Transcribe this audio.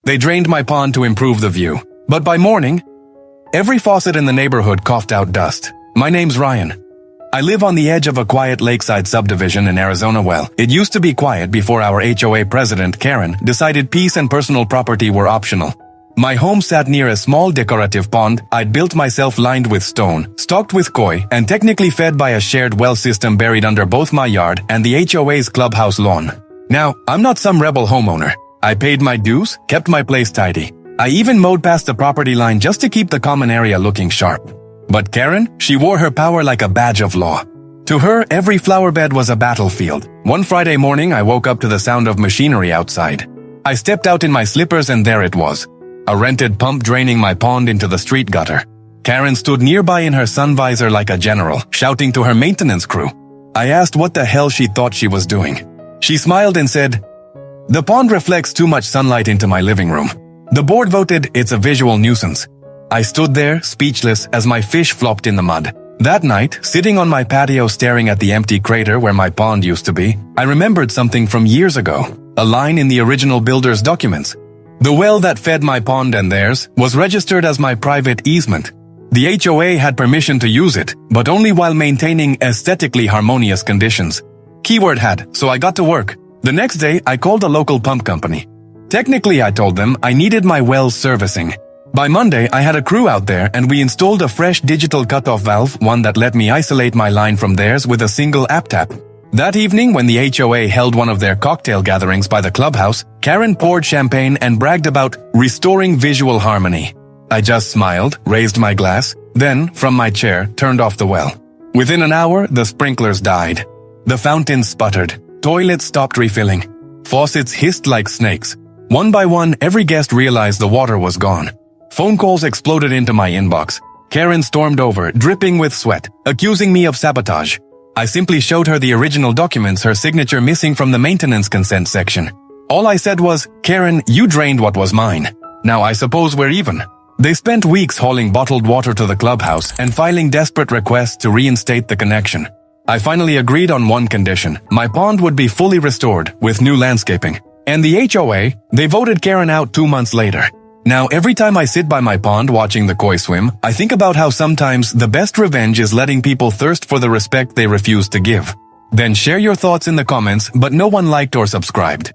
They drained my pond to improve the view. But by morning, every faucet in the neighborhood coughed out dust. My name's Ryan. I live on the edge of a quiet lakeside subdivision in Arizona. Well, it used to be quiet before our HOA president, Karen, decided peace and personal property were optional. My home sat near a small decorative pond I'd built myself, lined with stone, stocked with koi, and technically fed by a shared well system buried under both my yard and the HOA's clubhouse lawn. Now, I'm not some rebel homeowner. I paid my dues, kept my place tidy. I even mowed past the property line just to keep the common area looking sharp. But Karen, she wore her power like a badge of law. To her, every flower bed was a battlefield. One Friday morning, I woke up to the sound of machinery outside. I stepped out in my slippers and there it was. A rented pump draining my pond into the street gutter. Karen stood nearby in her sun visor like a general, shouting to her maintenance crew. I asked what the hell she thought she was doing. She smiled and said, "The pond reflects too much sunlight into my living room. The board voted it's a visual nuisance." I stood there, speechless, as my fish flopped in the mud. That night, sitting on my patio staring at the empty crater where my pond used to be, I remembered something from years ago, a line in the original builder's documents. The well that fed my pond and theirs was registered as my private easement. The HOA had permission to use it, but only while maintaining aesthetically harmonious conditions. Keyword had, so I got to work. The next day, I called a local pump company. Technically, I told them I needed my well servicing. By Monday, I had a crew out there and we installed a fresh digital cutoff valve, one that let me isolate my line from theirs with a single app tap. That evening, when the HOA held one of their cocktail gatherings by the clubhouse, Karen poured champagne and bragged about restoring visual harmony. I just smiled, raised my glass, then, from my chair, turned off the well. Within an hour, the sprinklers died. The fountain sputtered. Toilets stopped refilling. Faucets hissed like snakes. One by one, every guest realized the water was gone. Phone calls exploded into my inbox. Karen stormed over, dripping with sweat, accusing me of sabotage. I simply showed her the original documents, her signature missing from the maintenance consent section. All I said was, "Karen, you drained what was mine. Now I suppose we're even." They spent weeks hauling bottled water to the clubhouse and filing desperate requests to reinstate the connection. I finally agreed on one condition. My pond would be fully restored, with new landscaping. And the HOA, they voted Karen out 2 months later. Now, every time I sit by my pond watching the koi swim, I think about how sometimes the best revenge is letting people thirst for the respect they refuse to give. Then share your thoughts in the comments, but no one liked or subscribed.